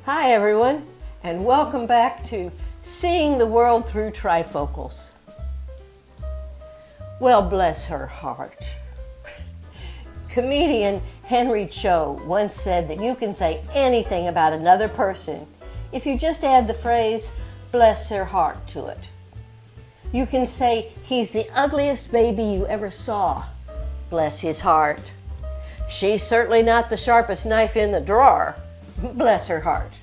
Hi everyone, and welcome back to Seeing the World Through Trifocals. Well, bless her heart. Comedian Henry Cho once said that you can say anything about another person if you just add the phrase, bless her heart to it. You can say, he's the ugliest baby you ever saw, bless his heart. She's certainly not the sharpest knife in the drawer, bless her heart.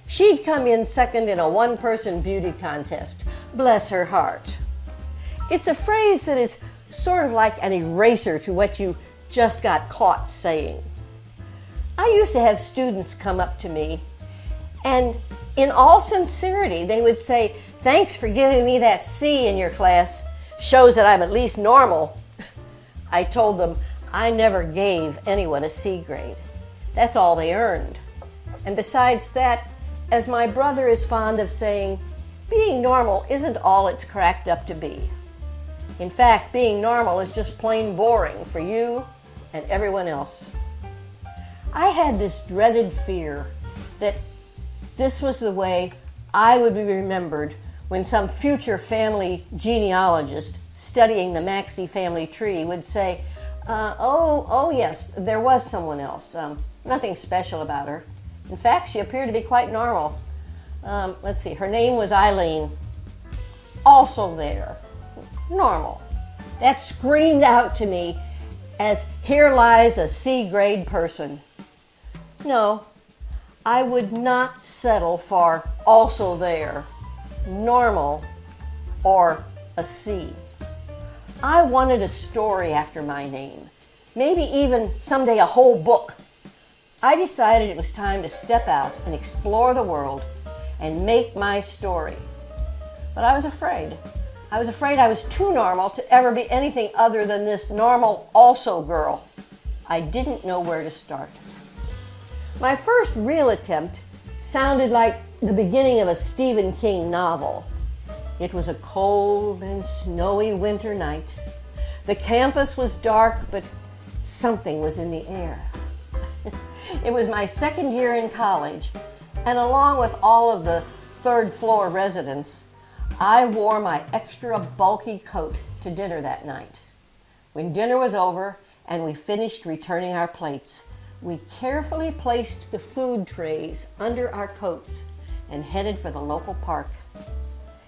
She'd come in second in a one-person beauty contest, bless her heart. It's a phrase that is sort of like an eraser to what you just got caught saying. I used to have students come up to me, and in all sincerity, they would say, thanks for giving me that C in your class, shows that I'm at least normal. I told them I never gave anyone a C grade. That's all they earned. And besides that, as my brother is fond of saying, being normal isn't all it's cracked up to be. In fact, being normal is just plain boring for you and everyone else. I had this dreaded fear that this was the way I would be remembered when some future family genealogist studying the Maxey family tree would say, oh yes, there was someone else. Nothing special about her. In fact, she appeared to be quite normal. Let's see, her name was Eileen. Also there. Normal. That screamed out to me as here lies a C-grade person. No, I would not settle for also there, normal, or a C. I wanted a story after my name, maybe even someday a whole book. I decided it was time to step out and explore the world and make my story. But I was afraid. I was afraid I was too normal to ever be anything other than this normal also girl. I didn't know where to start. My first real attempt sounded like the beginning of a Stephen King novel. It was a cold and snowy winter night. The campus was dark, but something was in the air. It was my second year in college, and along with all of the third floor residents, I wore my extra bulky coat to dinner that night. When dinner was over and we finished returning our plates, we carefully placed the food trays under our coats and headed for the local park.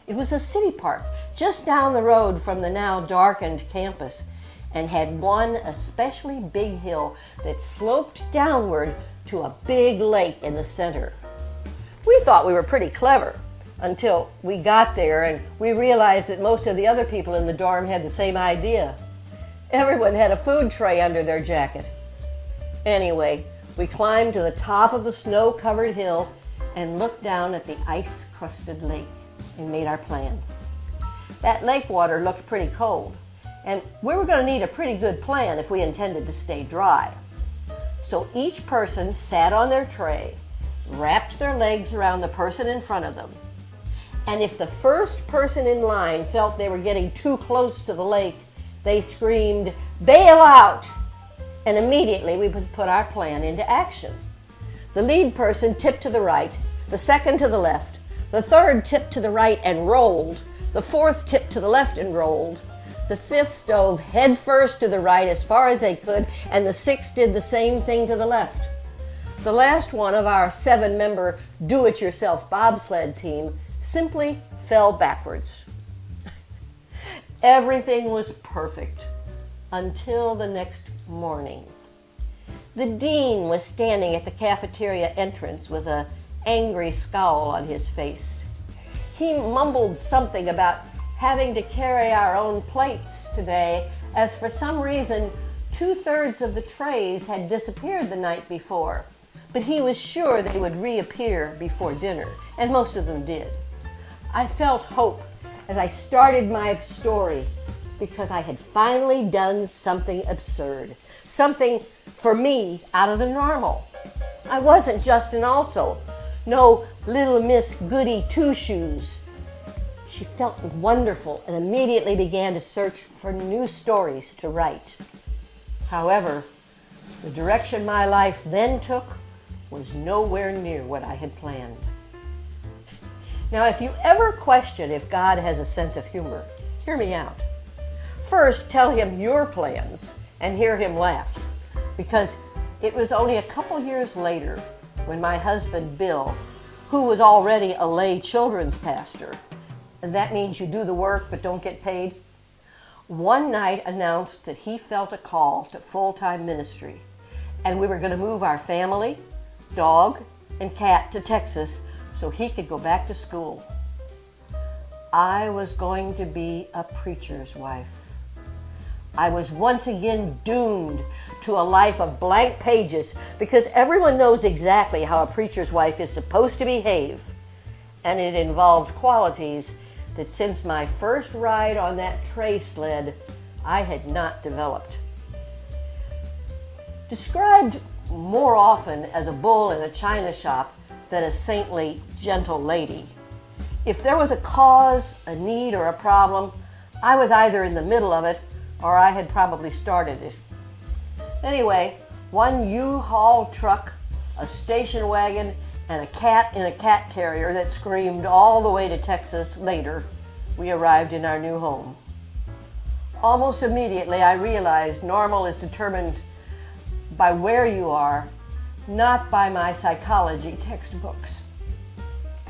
It was a city park just down the road from the now darkened campus and had one especially big hill that sloped downward to a big lake in the center. We thought we were pretty clever until we got there and we realized that most of the other people in the dorm had the same idea. Everyone had a food tray under their jacket. Anyway, we climbed to the top of the snow-covered hill and looked down at the ice-crusted lake and made our plan. That lake water looked pretty cold, and we were going to need a pretty good plan if we intended to stay dry. So each person sat on their tray, wrapped their legs around the person in front of them, and if the first person in line felt they were getting too close to the lake, they screamed, "Bail out!" And immediately we would put our plan into action. The lead person tipped to the right, the second to the left, the third tipped to the right and rolled, the fourth tipped to the left and rolled, the fifth dove headfirst to the right as far as they could, and the sixth did the same thing to the left. The last one of our 7-member do-it-yourself bobsled team simply fell backwards. Everything was perfect until the next morning. The dean was standing at the cafeteria entrance with an angry scowl on his face. He mumbled something about having to carry our own plates today, as for some reason 2/3 of the trays had disappeared the night before, but he was sure they would reappear before dinner, and most of them did. I felt hope as I started my story because I had finally done something absurd, something for me out of the normal. I wasn't just an also, no little Miss Goody Two-Shoes. She felt wonderful and immediately began to search for new stories to write. However, the direction my life then took was nowhere near what I had planned. Now, if you ever question if God has a sense of humor, hear me out. First, tell him your plans and hear him laugh, because it was only a couple years later when my husband, Bill, who was already a lay children's pastor, and that means you do the work but don't get paid, one night announced that he felt a call to full-time ministry, and we were going to move our family, dog, and cat to Texas so he could go back to school. I was going to be a preacher's wife. I was once again doomed to a life of blank pages because everyone knows exactly how a preacher's wife is supposed to behave, and it involved qualities that since my first ride on that tray sled, I had not developed. Described more often as a bull in a china shop than a saintly, gentle lady, if there was a cause, a need, or a problem, I was either in the middle of it or I had probably started it. Anyway, one U-Haul truck, a station wagon, and a cat in a cat carrier that screamed all the way to Texas later, we arrived in our new home. Almost immediately, I realized normal is determined by where you are, not by my psychology textbooks.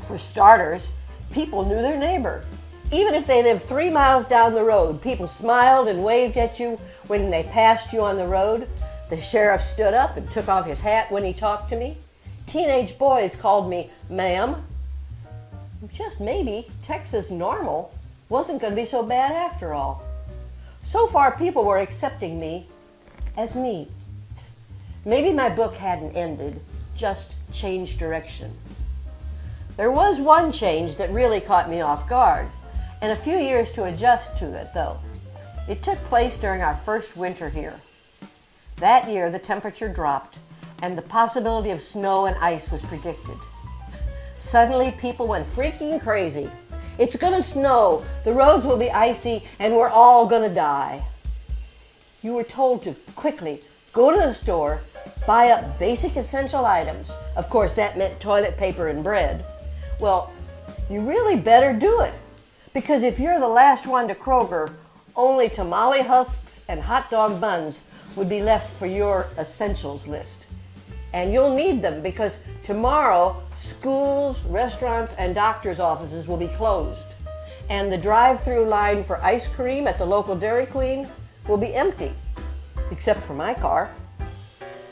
For starters, people knew their neighbor. Even if they lived 3 miles down the road, people smiled and waved at you when they passed you on the road. The sheriff stood up and took off his hat when he talked to me. Teenage boys called me ma'am. Just maybe Texas normal wasn't going to be so bad after all. So far, people were accepting me as me. Maybe my book hadn't ended, just changed direction. There was one change that really caught me off guard, and a few years to adjust to it, though. It took place during our first winter here. That year, the temperature dropped, and the possibility of snow and ice was predicted. Suddenly, people went freaking crazy. It's gonna snow, the roads will be icy, and we're all gonna die. You were told to quickly go to the store, buy up basic essential items. Of course, that meant toilet paper and bread. Well, you really better do it, because if you're the last one to Kroger, only tamale husks and hot dog buns would be left for your essentials list. And you'll need them because tomorrow schools, restaurants, and doctors' offices will be closed. And the drive-through line for ice cream at the local Dairy Queen will be empty, except for my car.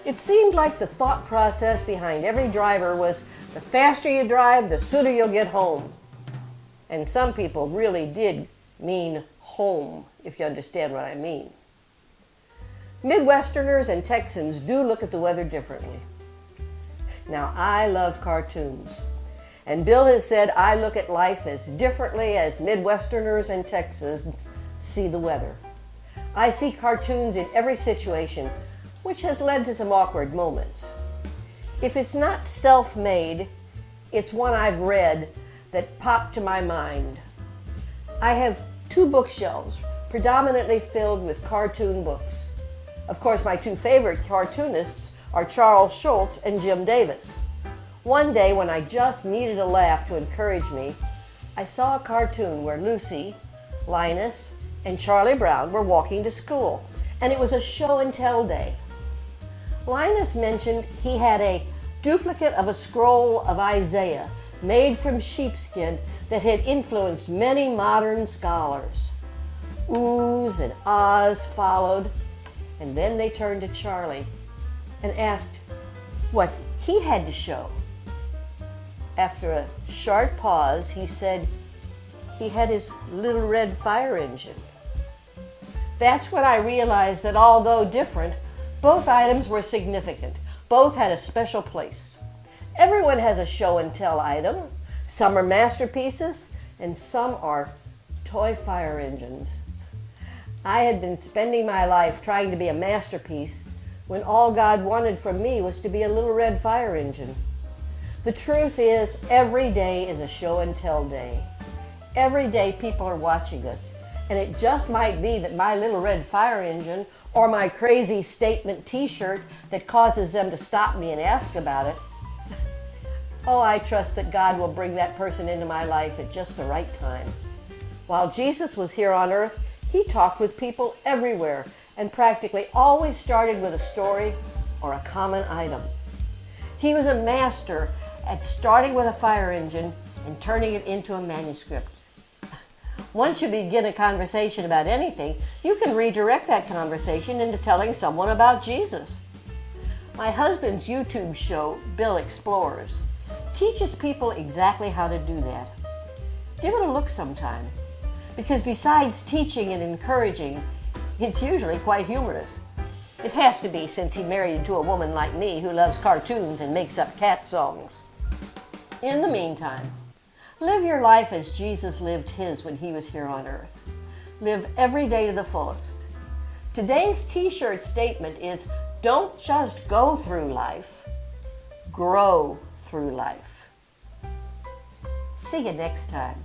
It seemed like the thought process behind every driver was the faster you drive, the sooner you'll get home. And some people really did mean home, if you understand what I mean. Midwesterners and Texans do look at the weather differently. Now, I love cartoons, and Bill has said I look at life as differently as Midwesterners and Texans see the weather. I see cartoons in every situation, which has led to some awkward moments. If it's not self-made, it's one I've read that popped to my mind. I have 2 bookshelves predominantly filled with cartoon books. Of course, my 2 favorite cartoonists are Charles Schulz and Jim Davis. One day when I just needed a laugh to encourage me, I saw a cartoon where Lucy, Linus, and Charlie Brown were walking to school, and it was a show and tell day. Linus mentioned he had a duplicate of a scroll of Isaiah made from sheepskin that had influenced many modern scholars. Oohs and ahs followed, and then they turned to Charlie and asked what he had to show. After a short pause, he said he had his little red fire engine. That's when I realized that although different, both items were significant. Both had a special place. Everyone has a show and tell item. Some are masterpieces, and some are toy fire engines. I had been spending my life trying to be a masterpiece when all God wanted from me was to be a little red fire engine. The truth is, every day is a show and tell day. Every day people are watching us, and it just might be that my little red fire engine or my crazy statement t-shirt that causes them to stop me and ask about it Oh, I trust that God will bring that person into my life at just the right time. While Jesus was here on earth, he talked with people everywhere and practically always started with a story or a common item. He was a master at starting with a fire engine and turning it into a manuscript. Once you begin a conversation about anything, you can redirect that conversation into telling someone about Jesus. My husband's YouTube show, Bill Explores, teaches people exactly how to do that. Give it a look sometime, because besides teaching and encouraging, it's usually quite humorous. It has to be, since he married into a woman like me who loves cartoons and makes up cat songs. In the meantime, live your life as Jesus lived his when he was here on earth. Live every day to the fullest. Today's t-shirt statement is, don't just go through life, grow through life. See you next time.